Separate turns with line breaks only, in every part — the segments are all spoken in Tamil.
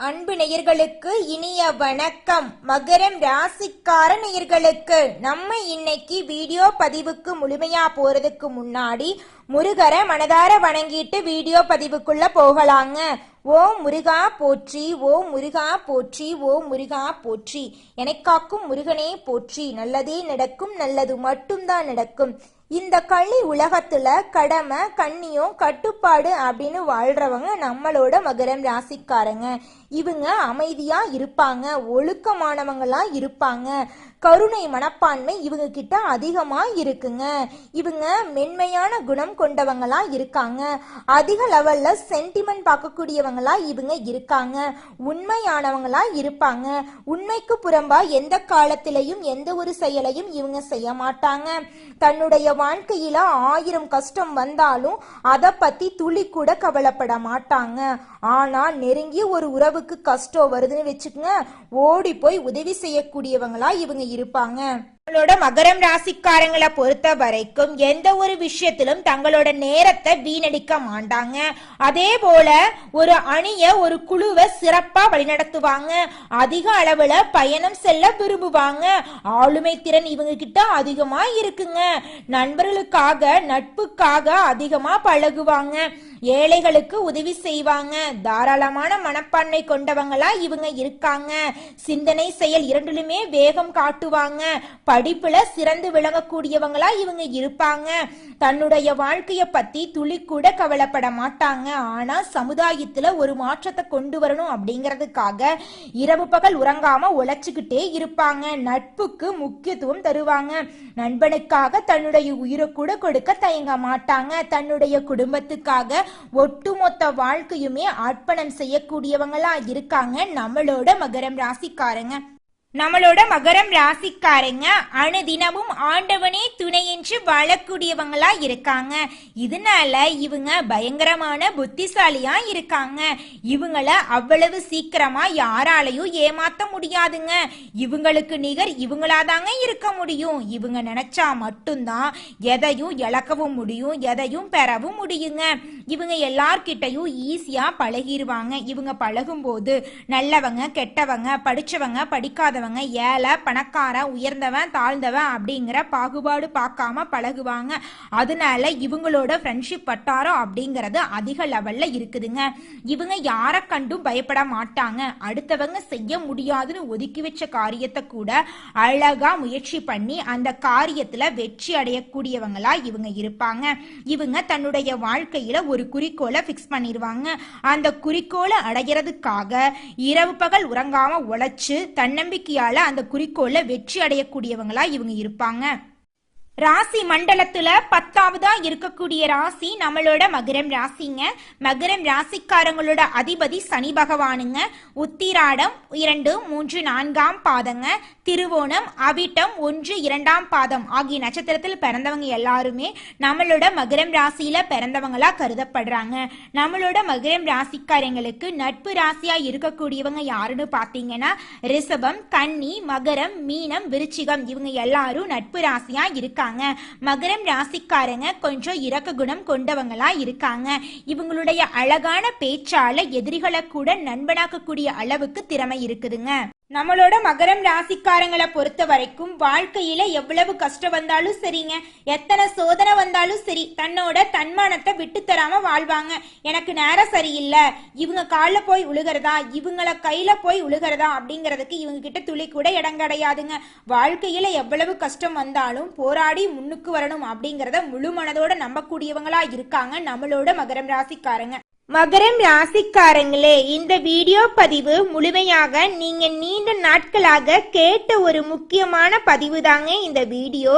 அன்பு நேயர்களுக்கு இனிய வணக்கம். மகரம் ராசிக்கார நேயர்களுக்கு நம்ம இன்னைக்கு வீடியோ பதிவுக்கு முழுமையா போறதுக்கு முன்னாடி முருகரை மனதார வணங்கிட்டு வீடியோ பதிவுக்குள்ள போகலாங்க. ஓம் முருகா போற்றி, ஓம் முருகா போற்றி, ஓம் முருகா போற்றி. எனக்காக்கும் முருகனே போற்றி. நல்லதே நடக்கும், நல்லது மட்டும்தான் நடக்கும். இந்த கள்ளி உலகத்துல கடமை கண்ணியம் கட்டுப்பாடு அப்படின்னு வாழ்றவங்க நம்மளோட மகரம் ராசிக்காரங்க. இவங்க அமைதியா இருப்பாங்க, ஒழுக்கமானவங்களா இருப்பாங்க, கருணை மனப்பான்மை இவங்க கிட்ட அதிகமா இருக்குங்க. இவங்க மென்மையான குணம் கொண்டவங்களா இருக்காங்க. அதிக லெவல்ல சென்டிமெண்ட் பார்க்கக்கூடியவங்களா இவங்க இருக்காங்க. உண்மையானவங்களா இருப்பாங்க. உண்மைக்கு புறம்பா எந்த காலத்திலையும் எந்த ஒரு செயலையும் இவங்க செய்ய மாட்டாங்க. தன்னுடைய வாழ்க்கையில 1000 கஷ்டம் வந்தாலும் அதை பத்தி துளி கூட கவலைப்பட மாட்டாங்க. ஆனா நெருங்கிய ஒரு உறவுக்கு கஷ்டம் வருதுன்னு வச்சுக்கோங்க, ஓடி போய் உதவி செய்யக்கூடியவங்களா இவங்க இருப்பாங்க. தங்களோட மகரம் ராசிக்காரங்களை பொறுத்த வரைக்கும் எந்த ஒரு விஷயத்திலும் தங்களோட நேரத்தை வீணடிக்க மாட்டாங்க. அதே போல ஒரு அணிய ஒரு குழுவை சிறப்பா வழிநடத்துவாங்க. அதிக அளவுல பயணம் செல்ல விரும்புவாங்க. ஆளுமை திறன் இவங்க கிட்ட அதிகமா இருக்குங்க. நண்பர்களுக்காக நட்புக்காக அதிகமா பழகுவாங்க. ஏழைகளுக்கு உதவி செய்வாங்க. தாராளமான மனப்பான்மை கொண்டவங்களா இவங்க இருக்காங்க. சிந்தனை செயல் இரண்டிலுமே வேகம் காட்டுவாங்க. படிப்புல சிறந்து விளங்கக்கூடியவங்களா இவங்க இருப்பாங்க. தன்னுடைய வாழ்க்கைய பத்தி துளி கூட கவலைப்பட மாட்டாங்க. ஆனா சமுதாயத்துல ஒரு மாற்றத்தை கொண்டு வரணும் அப்படிங்கறதுக்காக இரவு பகல் உறங்காம உழைச்சுக்கிட்டே இருப்பாங்க. நட்புக்கு முக்கியத்துவம் தருவாங்க. நண்பனுக்காக தன்னுடைய உயிரை கூட கொடுக்க தயங்க மாட்டாங்க. தன்னுடைய குடும்பத்துக்காக ஒட்டுமொத்த வாழ்க்கையுமே அர்ப்பணம் செய்யக்கூடியவங்களா இருக்காங்க நம்மளோட மகரம் ராசிக்காரங்க. நம்மளோட மகரம் ராசிக்காரங்க அனுதினமும் ஆண்டவனே துணை என்று வாழக்கூடியவங்களா இருக்காங்க. இதனால இவங்க பயங்கரமான புத்திசாலியா இருக்காங்க. இவங்கள அவ்வளவு சீக்கிரமா யாராலையும் ஏமாத்த முடியாதுங்க. இவங்களுக்கு நிகர் இவங்களாதாங்க இருக்க முடியும். இவங்க நினைச்சா மட்டும்தான் எதையும் இழக்கவும் முடியும், எதையும் பெறவும் முடியுங்க. இவங்க எல்லார்கிட்டையும் ஈஸியா பழகிடுவாங்க. இவங்க பழகும் போது நல்லவங்க கெட்டவங்க, படிச்சவங்க படிக்காத ஏழை பணக்கார, உயர்ந்தவன் தாழ்ந்தவன் அப்படிங்கிற பாகுபாடு பார்க்காம பழகுவாங்க. அதனால இவங்களோட ஃப்ரெண்ட்ஷிப் வட்டாரம் அப்படிங்கிறது அதிக லெவல்ல இருக்குதுங்க. இவங்க யாரை கண்டும் பயப்பட மாட்டாங்க. அடுத்தவங்க செய்ய முடியாதுன்னு ஒதுக்கி வச்ச காரியத்தை கூட அழகா முயற்சி பண்ணி அந்த காரியத்துல வெற்றி அடையக்கூடியவங்களா இவங்க இருப்பாங்க. இவங்க தன்னுடைய வாழ்க்கையில ஒரு குறிக்கோளை பிக்ஸ் பண்ணிடுவாங்க. அந்த குறிக்கோளை அடைகிறதுக்காக இரவு பகல் உறங்காம உழைச்சு தன்னம்பிக்கை அந்த குறிக்கோளை வெற்றி அடையக்கூடியவங்களா இவங்க இருப்பாங்க. ராசி மண்டலத்துல 10ஆவதா இருக்கக்கூடிய ராசி நம்மளோட மகரம் ராசிங்க. மகரம் ராசிக்காரங்களோட அதிபதி சனி பகவானுங்க. உத்திராடம் 2, 3, 4ஆம் பாதங்க. திருவோணம் அவிட்டம் 1, 2ஆம் பாதம் ஆகிய நட்சத்திரத்தில் பிறந்தவங்க எல்லாருமே நம்மளோட மகரம் ராசியில பிறந்தவங்களா கருதப்படுறாங்க. நம்மளோட மகரம் ராசிக்காரங்களுக்கு நட்பு ராசியா இருக்கக்கூடியவங்க யாருன்னு பாத்தீங்கன்னா ரிஷபம், கன்னி, மகரம், மீனம், விருச்சிகம் இவங்க எல்லாரும் நட்பு ராசியா இருக்காங்க. மகரம் ராசிக்காரங்க கொஞ்சம் இரக்க குணம் கொண்டவங்களா இருக்காங்க. இவங்களுடைய அழகான பேச்சால எதிரிகளை கூட நண்பனாக்கக்கூடிய அளவுக்கு திறமை இருக்குதுங்க. நம்மளோட மகரம் ராசிக்காரங்களை பொறுத்த வரைக்கும் வாழ்க்கையில எவ்வளவு கஷ்டம் வந்தாலும் சரிங்க, எத்தனை சோதனை வந்தாலும் சரி, தன்னோட தன்மானத்தை விட்டு தராம வாழ்வாங்க. எனக்கு நேரம் சரியில்லை, இவங்க காலில் போய் உழுகிறதா, இவங்கள கையில போய் உழுகிறதா அப்படிங்கிறதுக்கு இவங்க கிட்ட துளி கூட இடம் கிடையாதுங்க. வாழ்க்கையில எவ்வளவு கஷ்டம் வந்தாலும் போராடி முன்னுக்கு வரணும் அப்படிங்கிறத முழு மனதோட நம்பக்கூடியவங்களா இருக்காங்க நம்மளோட மகரம் ராசிக்காரங்க. மகரம் ராசிக்காரங்களே, இந்த வீடியோ பதிவு முழுமையாக நீங்க நீண்ட நாட்களாக கேட்ட ஒரு முக்கியமான பதிவு தாங்க இந்த வீடியோ.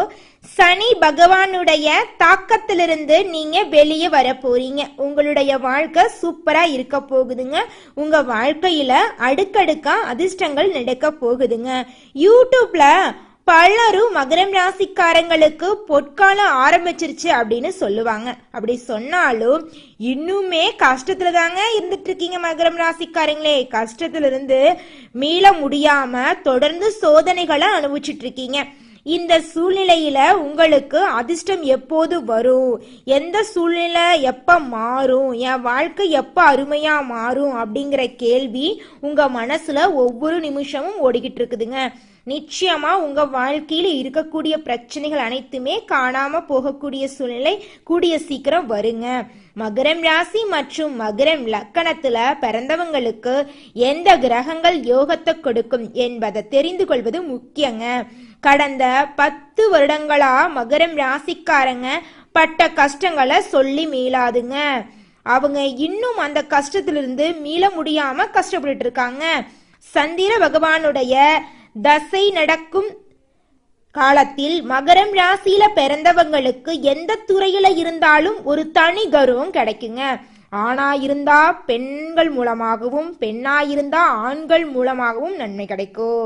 சனி பகவானுடைய தாக்கத்திலிருந்து நீங்க வெளியே வர போறீங்க. உங்களுடைய வாழ்க்கை சூப்பரா இருக்க போகுதுங்க. உங்க வாழ்க்கையில அடுக்கடுக்கா அதிர்ஷ்டங்கள் நடக்க போகுதுங்க. யூடியூப்ல பலரும் மகரம் ராசிக்காரங்களுக்கு பொற்காலம் ஆரம்பிச்சிருச்சு அப்படின்னு சொல்லுவாங்க. அப்படி சொன்னாலும் இன்னுமே கஷ்டத்துல தாங்க இருந்துட்டு இருக்கீங்க மகரம் ராசிக்காரங்களே. கஷ்டத்துல இருந்து மீள முடியாம தொடர்ந்து சோதனைகளை அனுபவிச்சுட்டு இருக்கீங்க. இந்த சூழ்நிலையில உங்களுக்கு அதிர்ஷ்டம் எப்போது வரும், எந்த சூழ்நிலை எப்ப மாறும், என் வாழ்க்கை எப்ப அருமையா மாறும் அப்படிங்கிற கேள்வி உங்க மனசுல ஒவ்வொரு நிமிஷமும் ஓடிக்கிட்டு இருக்குதுங்க. நிச்சயமா உங்க வாழ்க்கையில இருக்கக்கூடிய பிரச்சனைகள் அனைத்துமே காணாம போகக்கூடிய சூழ்நிலை கூடிய சீக்கிரம் வருங்க. மகரம் ராசி மற்றும் மகரம் லக்கணத்துல பிறந்தவங்களுக்கு எந்த கிரகங்கள் யோகத்தை கொடுக்கும் என்பதை தெரிந்து கொள்வது முக்கியங்க. கடந்த 10 வருடங்களா மகரம் ராசிக்காரங்க பட்ட கஷ்டங்களை சொல்லி மீளாதுங்க. அவங்க இன்னும் அந்த கஷ்டத்திலிருந்து மீள முடியாம கஷ்டப்பட்டு இருக்காங்க. சந்திர பகவானுடைய தசை நடக்கும் காலத்தில் மகரம் ராசியில பிறந்தவங்களுக்கு எந்த துறையில இருந்தாலும் ஒரு தனி கௌரவம் கிடைக்குங்க. ஆணா இருந்தா பெண்கள் மூலமாகவும், பெண்ணா இருந்தா ஆண்கள் மூலமாகவும் நன்மை கிடைக்கும்.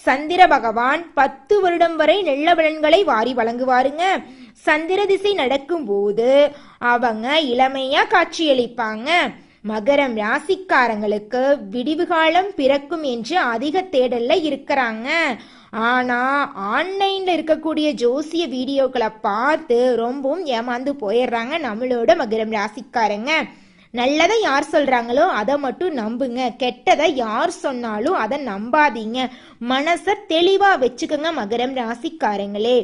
சந்திர பகவான் 10 வருடம் வரை நல்ல பலன்களை வாரி வழங்குவாருங்க. சந்திர திசை நடக்கும் போது அவங்க இளமையா காட்சியளிப்பாங்க. மகரம் ராசிக்காரங்களுக்கு விடிவு காலம் பிறக்கும் என்று அதிக தேடல்ல இருக்கிறாங்க. ஆனா ஆன்லைன்ல இருக்கக்கூடிய ஜோசிய வீடியோக்களை பார்த்து ரொம்பவும் ஏமாந்து போயிடுறாங்க நம்மளோட மகரம் ராசிக்காரங்க. நல்லதை யார் சொல்றாங்களோ அதை மட்டும் நம்புங்க, கெட்டதை யார் சொன்னாலும் அதை நம்பாதீங்க. மனசை தெளிவா வச்சுக்கோங்க மகரம் ராசிக்காரங்களே.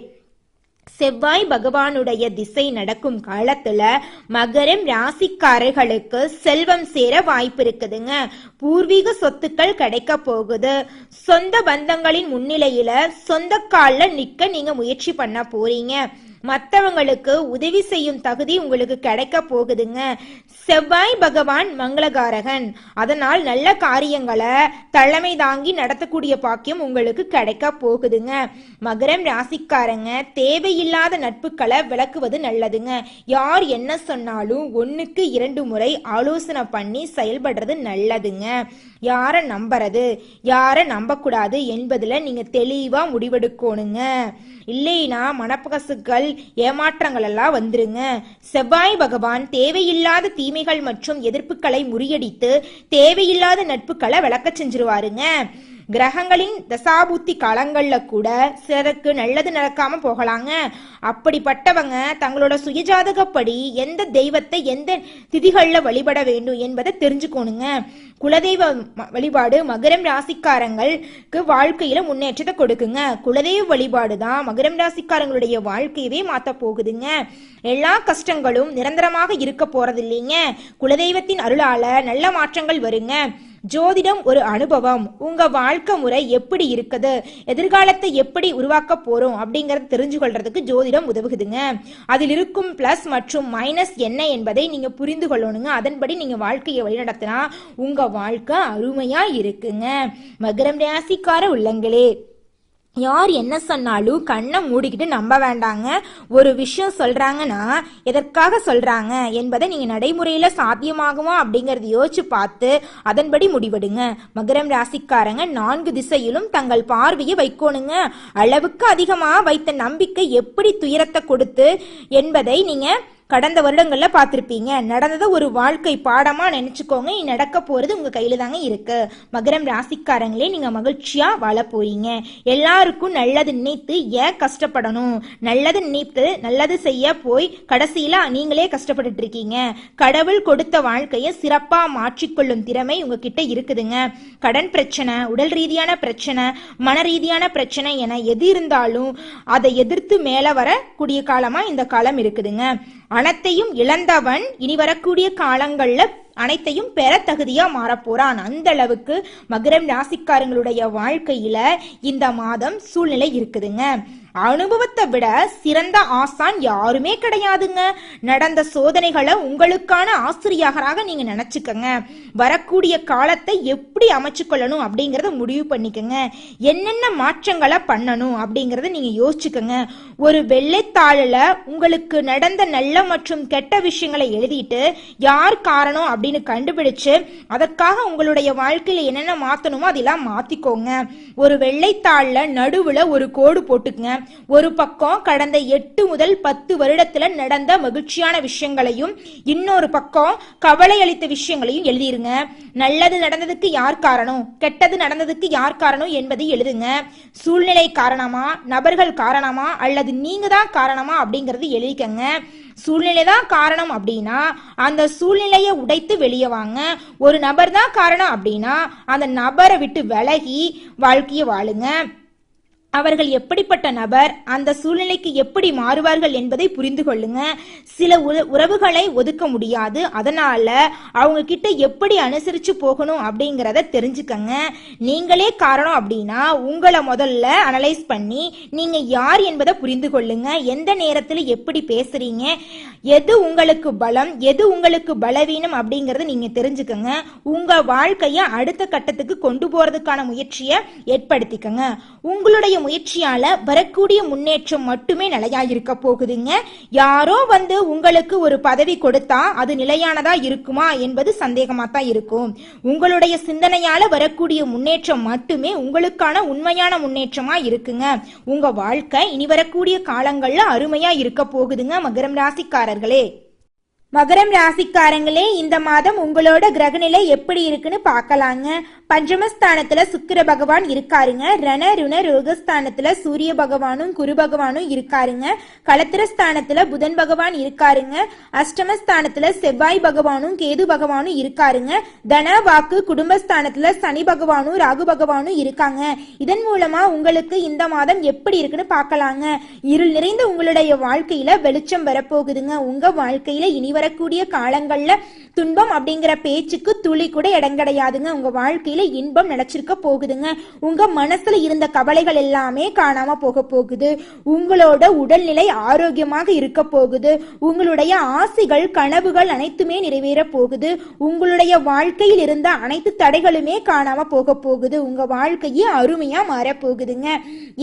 செவ்வாய் பகவானுடைய திசை நடக்கும் காலத்துல மகரம் ராசிக்காரர்களுக்கு செல்வம் சேர வாய்ப்பு இருக்குதுங்க. பூர்வீக சொத்துக்கள் கிடைக்க போகுது. சொந்த பந்தங்களின் முன்னிலையில சொந்த கால்ல நிக்க நீங்க முயற்சி பண்ண போறீங்க. மற்றவங்களுக்கு உதவி செய்யும் தகுதி உங்களுக்கு கிடைக்க போகுதுங்க. செவ்வாய் பகவான் மங்களகாரகன், அதனால் நல்ல காரியங்களை தலைமை தாங்கி நடத்தக்கூடிய பாக்கியம் உங்களுக்கு கிடைக்க போகுதுங்க. மகரம் ராசிக்காரங்க தேவையில்லாத நட்புகளை விளக்குவது நல்லதுங்க. யார் என்ன சொன்னாலும் 1க்கு 2 முறை ஆலோசனை பண்ணி செயல்படுறது நல்லதுங்க. யாரை நம்புறது யாரை நம்பக்கூடாது என்பதுல நீங்க தெளிவா முடிவெடுக்கணுங்க. இல்லைனா மனப்பகசுகள் ஏமாற்றங்கள் எல்லாம் வந்துருங்க. செவ்வாய் பகவான் தேவையில்லாத தீமைகள் மற்றும் எதிர்ப்புகளை முறியடித்து தேவையில்லாத நட்புகளை விளக்க செஞ்சிருவாருங்க. கிரகங்களின் தசாபுத்தி காலங்கள்ல கூட சிலருக்கு நல்லது நடக்காம போகலாங்க. அப்படிப்பட்டவங்க தங்களோட சுயஜாதகப்படி எந்த தெய்வத்தை எந்த திதிகள்ல வழிபட வேண்டும் என்பதை தெரிஞ்சுக்கணுங்க. குலதெய்வ வழிபாடு மகரம் ராசிக்காரங்களுக்கு வாழ்க்கையில முன்னேற்றத்தை கொடுக்குங்க. குலதெய்வ வழிபாடு தான் மகரம் ராசிக்காரங்களுடைய வாழ்க்கையவே மாத்த போகுதுங்க. எல்லா கஷ்டங்களும் நிரந்தரமாக இருக்க போறது இல்லைங்க. குலதெய்வத்தின் அருளால நல்ல மாற்றங்கள் வருங்க. ஜோதிடம் ஒரு அனுபவம். உங்க வாழ்க்கை முறை எப்படி இருக்குது, எதிர்காலத்தை எப்படி உருவாக்க போறோம் அப்படிங்கறத தெரிஞ்சு கொள்றதுக்கு ஜோதிடம் உதவுகுதுங்க. அதில் இருக்கும் பிளஸ் மற்றும் மைனஸ் என்ன என்பதை நீங்க புரிந்து கொள்ளணுங்க. அதன்படி நீங்க வாழ்க்கையை வழிநடத்தினா உங்க வாழ்க்கை அருமையா இருக்குங்க. மகரம் ராசிக்கார உள்ளங்களே, யார் என்ன சொன்னாலும் கண்ணை மூடிக்கிட்டு நம்ப வேண்டாங்க. ஒரு விஷயம் சொல்றாங்கன்னா எதற்காக சொல்றாங்க என்பதை நீங்க நடைமுறையில சாத்தியமாகுமா அப்படிங்கறத யோசிச்சு பார்த்து அதன்படி முடிவெடுங்க. மகரம் ராசிக்காரங்க 4 திசையிலும் தங்கள் பார்வையை வைக்கணுங்க. அளவுக்கு அதிகமா வைத்த நம்பிக்கை எப்படி துயரத்தை கொடுத்து என்பதை நீங்க கடந்த வருடங்கள்ல பார்த்திருப்பீங்க. நடந்ததை ஒரு வாழ்க்கை பாடமா நினைச்சுக்கோங்க. நடக்க போறது உங்க கையில தாங்க இருக்கு. மகரம் ராசிக்காரங்களே, நீங்க மகிழ்ச்சியா வாழ போறீங்க. எல்லாருக்கும் நல்லது நினைத்து ஏன் கஷ்டப்படணும்? நல்லது நினைத்து நல்லது செய்ய போய் கடைசியில நீங்களே கஷ்டப்பட்டு இருக்கீங்க. கடவுள் கொடுத்த வாழ்க்கையை சிறப்பா மாற்றிக்கொள்ளும் திறமை உங்ககிட்ட இருக்குதுங்க. கடன் பிரச்சனை, உடல் ரீதியான பிரச்சனை, மன ரீதியான பிரச்சனை என எது இருந்தாலும் அதை எதிர்த்து மேல வரக்கூடிய காலமா இந்த காலம் இருக்குதுங்க. அனைத்தையும் இழந்தவன் இனி வரக்கூடிய காலங்கள்ல அனைத்தையும் பெற தகுதியா மாறப்போறான். அந்த அளவுக்கு மகரம் ராசிக்காரங்களுடைய வாழ்க்கையில இந்த மாதம் சூழ்நிலை இருக்குதுங்க. அனுபவத்தை விட சிறந்த ஆசான் யாருமே கிடையாதுங்க. நடந்த சோதனைகளை உங்களுக்கான ஆசிரியராக நீங்க நினைச்சுக்கங்க. வரக்கூடிய காலத்தை எப்படி அமைச்சு கொள்ளணும் அப்படிங்கறத முடிவு பண்ணிக்கங்க. என்னென்ன மாற்றங்களை பண்ணணும் அப்படிங்கறத நீங்க யோசிச்சுக்கங்க. ஒரு வெள்ளைத்தாளில் உங்களுக்கு நடந்த நல்ல மற்றும் கெட்ட விஷயங்களை எழுதிட்டு யார் காரணம் அப்படின்னு கண்டுபிடிச்சு அதற்காக உங்களுடைய வாழ்க்கையில என்னென்ன மாத்தணுமோ அதெல்லாம் மாத்திக்கோங்க. ஒரு வெள்ளைத்தாளில் நடுவுல ஒரு கோடு போட்டுக்குங்க. ஒரு பக்கம் கடந்த 8 முதல் 10 வருடத்துல நடந்த மகிழ்ச்சியான விஷயங்களையும் இன்னொரு பக்கம் கவலை அளித்த விஷயங்களையும் எழுதிருங்க. நல்லது நடந்ததுக்கு யார் காரணம், கெட்டது நடந்ததுக்கு யார் காரணம் என்பதை எழுதுங்க. சூழ்நிலை காரணமா, நபர்கள் காரணமா, அல்லது நீங்க தான் காரணமா அப்படிங்கறது எழுதிக்கங்க. சூழ்நிலை தான் காரணம் அப்படின்னா அந்த சூழ்நிலையை உடைத்து வெளியே வாங்க. ஒரு நபர் தான் காரணம் அப்படின்னா அந்த நபரை விட்டு விலகி வாழ்க்கையை வாழுங்க. அவர்கள் எப்படிப்பட்ட நபர், அந்த சூழ்நிலைக்கு எப்படி மாறுவார்கள் என்பதை புரிந்து கொள்ளுங்க. சில உறவுகளை ஒதுக்க முடியாது, அதனால அவங்க கிட்ட எப்படி அனுசரிச்சு போகணும் அப்படிங்கிறத தெரிஞ்சுக்கங்க. நீங்களே காரணம் அப்படின்னா உங்களை முதல்ல அனலைஸ் பண்ணி நீங்க யார் என்பதை புரிந்து கொள்ளுங்க. எந்த நேரத்தில் எப்படி பேசுறீங்க, எது உங்களுக்கு பலம், எது உங்களுக்கு பலவீனம் அப்படிங்கறத நீங்க தெரிஞ்சுக்கங்க. உங்க வாழ்க்கைய அடுத்த கட்டத்துக்கு கொண்டு போறதுக்கான முயற்சியை ஏற்படுத்திக்கங்க. உங்களுடைய முயற்சியால வரக்கூடிய முன்னேற்றம் மட்டுமே நிலையாயிருக்க போகுதுங்க. யாரோ வந்து உங்களுக்கு ஒரு பதவி கொடுத்தா அது நிலையானதா இருக்குமா என்பது சந்தேகமா தான் இருக்கும். உங்களுடைய சிந்தனையால வரக்கூடிய முன்னேற்றம் மட்டுமே உங்களுக்கான உண்மையான முன்னேற்றமா இருக்குங்க. உங்க வாழ்க்கை இனி வரக்கூடிய காலங்கள்ல அருமையா இருக்க போகுதுங்க. மகரம் ராசிக்காரர்களே, மகரம் ராசிக்காரங்களே, இந்த மாதம் உங்களோட கிரகநிலை எப்படி இருக்குன்னு பார்க்கலாங்க. பஞ்சமஸ்தானத்துல சுக்கிர பகவான் இருக்காருங்க. ரண ருண ரோகஸ்தானத்துல சூரிய பகவானும் குரு பகவானும் இருக்காருங்க. களத்திரஸ்தானத்துல புதன் பகவான் இருக்காருங்க. அஷ்டமஸ்தானத்துல செவ்வாய் பகவானும் கேது பகவானும் இருக்காருங்க. தன வாக்கு குடும்பஸ்தானத்துல சனி பகவானும் ராகு பகவானும் இருக்காங்க. இதன் மூலமா உங்களுக்கு இந்த மாதம் எப்படி இருக்குன்னு பார்க்கலாங்க. இருள் நிறைந்த உங்களுடைய வாழ்க்கையில வெளிச்சம் வரப்போகுதுங்க. உங்க வாழ்க்கையில இனி வரக்கூடிய காலங்கள்ல துன்பம் அப்படிங்கிற பேச்சுக்கு துளி கூட இடம் கிடையாதுங்க. உங்க வாழ்க்கையில இன்பம் நினைச்சிருக்க போகுதுங்க. உங்க மனசுல இருந்த கவலைகள் எல்லாமே காணாம போக போகுது. உங்களோட உடல்நிலை ஆரோக்கியமாக இருக்க போகுது. உங்களுடைய ஆசைகள் கனவுகள் அனைத்துமே நிறைவேற போகுது. உங்களுடைய வாழ்க்கையில் இருந்த அனைத்து தடைகளுமே காணாம போக போகுது. உங்க வாழ்க்கையே அருமையா மாற போகுதுங்க.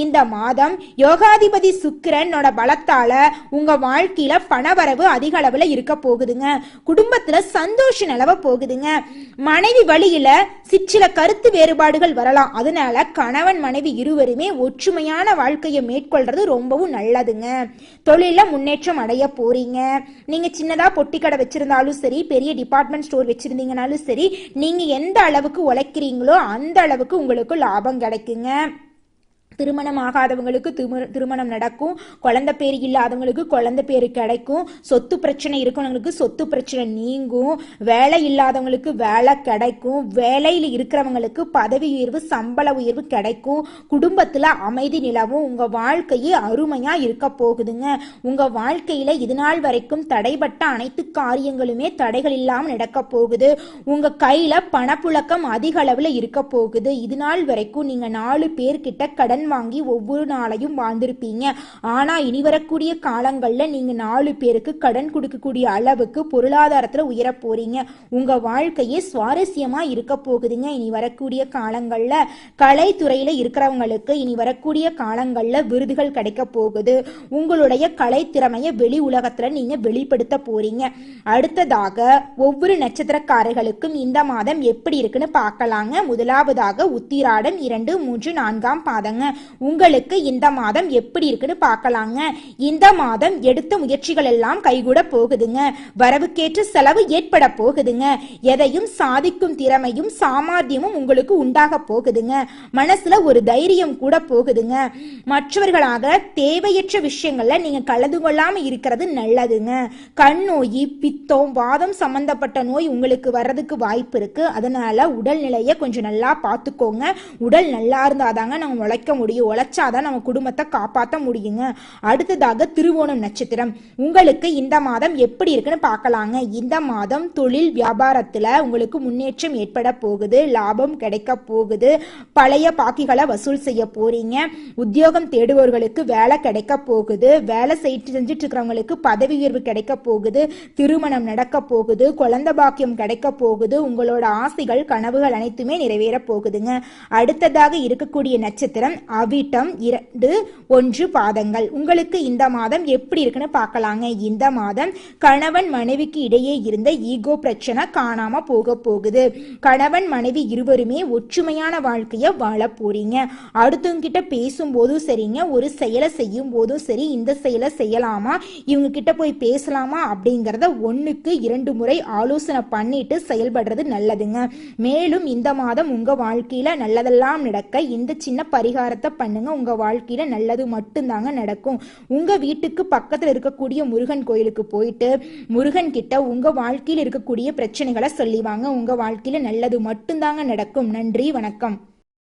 இந்த மாதம் யோகாதிபதி சுக்கிரனோட பலத்தால உங்க வாழ்க்கையில பணவரவு அதிக அளவுல இருக்க போகுதுங்க. குடும்பத்துல சந்தோஷம் நிலவ போகுதுங்க. மனைவி வழியில சிற்சில கருத்து வேறுபாடுகள் வரலாம். அதனால கணவன் மனைவி இருவருமே ஒற்றுமையான வாழ்க்கையை மேற்கொள்றது ரொம்பவும் நல்லதுங்க. தொழில முன்னேற்றம் அடைய போறீங்க. நீங்க சின்னதா பொட்டி கடை வச்சிருந்தாலும் சரி, பெரிய டிபார்ட்மெண்ட் ஸ்டோர் வச்சிருந்தீங்கனாலும் சரி, நீங்க எந்த அளவுக்கு உழைக்கிறீங்களோ அந்த அளவுக்கு உங்களுக்கு லாபம் கிடைக்குங்க. திருமணம் ஆகாதவங்களுக்கு திருமணம் நடக்கும். குழந்தை பேர் இல்லாதவங்களுக்கு குழந்தை பேரு கிடைக்கும். சொத்து பிரச்சனை இருக்கிறவங்களுக்கு சொத்து பிரச்சனை நீங்கும். வேலை இல்லாதவங்களுக்கு வேலை கிடைக்கும். வேலையில் இருக்கிறவங்களுக்கு பதவி உயர்வு சம்பள உயர்வு கிடைக்கும். குடும்பத்துல அமைதி நிலவும். உங்க வாழ்க்கையே அருமையா இருக்க போகுதுங்க. உங்க வாழ்க்கையில இதுநாள் வரைக்கும் தடைபட்ட அனைத்து காரியங்களுமே தடைகள் இல்லாம நடக்க போகுது. உங்க கையில பணப்புழக்கம் அதிக அளவுல இருக்க போகுது. இதுநாள் வரைக்கும் நீங்க 4 பேர்கிட்ட கடன் வாங்கி ஒவ்வொரு நாளையும் வாழ்ந்திருப்பீங்க. ஆனா இனி வரக்கூடிய காலங்கள்ல நீங்க 4 பேருக்கு கடன் கொடுக்கக்கூடிய அளவுக்கு பொருளாதாரத்துல உயர போறீங்க. உங்க வாழ்க்கையே சுவாரஸ்யமா இருக்க போகுதுங்க. இனி வரக்கூடிய காலங்கள்ல கலைத்துறையில இருக்கிறவங்களுக்கு இனி வரக்கூடிய காலங்கள்ல விருதுகள் கிடைக்க போகுது. உங்களுடைய கலை திறமைய வெளி உலகத்துல நீங்க வெளிப்படுத்த போறீங்க. அடுத்ததாக ஒவ்வொரு நட்சத்திரக்காரர்களுக்கும் இந்த மாதம் எப்படி இருக்குன்னு பார்க்கலாங்க. முதலாவதாக உத்திராடம் 2, 3, 4 பாதங்க. உங்களுக்கு இந்த மாதம் எப்படி இருக்குன்னு பார்க்கலாங்க. இந்த மாதம் எடுத்த முயற்சிகள் எல்லாம் கைகூட போகுதுங்க. வரவுக்கேற்ற செலவு ஏற்பட போகுதுங்க. எதையும் சாதிக்கும் திறமையும் சாமர்த்தியமும் உங்களுக்கு உண்டாக போகுதுங்க. மனசுல ஒரு தைரியம் கூட போகுதுங்க. மற்றவர்களாக தேவையற்ற விஷயங்கள்ல நீங்க கலந்து கொள்ளாம இருக்கிறது நல்லதுங்க. கண் நோய், பித்தம், வாதம் சம்பந்தப்பட்ட நோய் உங்களுக்கு வர்றதுக்கு வாய்ப்பு இருக்கு. அதனால உடல்நிலையை கொஞ்சம் நல்லா பார்த்துக்கோங்க. உடல் நல்லா இருந்தாதாங்க நம்ம உழைக்க முடியும். உழைச்சாதான் நம்ம குடும்பத்தை காப்பாற்ற முடியுங்க. அடுத்ததாக திருவோணம் நட்சத்திரம். உங்களுக்கு இந்த மாதம் எப்படி இருக்குன்னு பார்க்கலாங்க. இந்த மாதம் தொழில் வியாபாரத்துல உங்களுக்கு முன்னேற்றம் ஏற்பட போகுது. லாபம் கிடைக்க போகுது. பழைய பாக்கிகளை வசூல் செய்ய போறீங்க. உத்தியோகம் தேடுபவர்களுக்கு வேலை கிடைக்க போகுது. வேலை செஞ்சுட்டு இருக்கிறவங்களுக்கு பதவி உயர்வு கிடைக்க போகுது. திருமணம் நடக்க போகுது. குழந்தை பாக்கியம் கிடைக்க போகுது. உங்களோட ஆசைகள் கனவுகள் அனைத்துமே நிறைவேற போகுதுங்க. அடுத்ததாக இருக்கக்கூடிய நட்சத்திரம் அவிட்டம் 2-1 பாதங்கள். உங்களுக்கு இந்த மாதம் எப்படி இருக்குன்னு பார்க்கலாங்க. இந்த மாதம் கணவன் மனைவிக்கு இடையே இருந்த ஈகோ பிரச்சனை காணாம போகுது. கணவன் மனைவி இருவருமே ஒற்றுமையான வாழ்க்கைய வாழ போறீங்க. அடுத்தவங்க கிட்ட பேசும்போதும் சரிங்க, ஒரு செயலை செய்யும் போதும் சரி, இந்த செயலை செய்யலாமா, இவங்க கிட்ட போய் பேசலாமா அப்படிங்கறத 1-2 முறை ஆலோசனை பண்ணிட்டு செயல்படுறது நல்லதுங்க. மேலும் இந்த மாதம் உங்க வாழ்க்கையில நல்லதெல்லாம் நடக்க இந்த சின்ன பரிகாரத்தை பண்ணுங்க. உங்க வாழ்க்கையில நல்லது மட்டும்தாங்க நடக்கும். உங்க வீட்டுக்கு பக்கத்துல இருக்கக்கூடிய முருகன் கோயிலுக்கு போயிட்டு முருகன் கிட்ட உங்க வாழ்க்கையில இருக்கக்கூடிய பிரச்சனைகளை சொல்லிவாங்க. உங்க வாழ்க்கையில நல்லது மட்டும்தாங்க நடக்கும். நன்றி, வணக்கம்.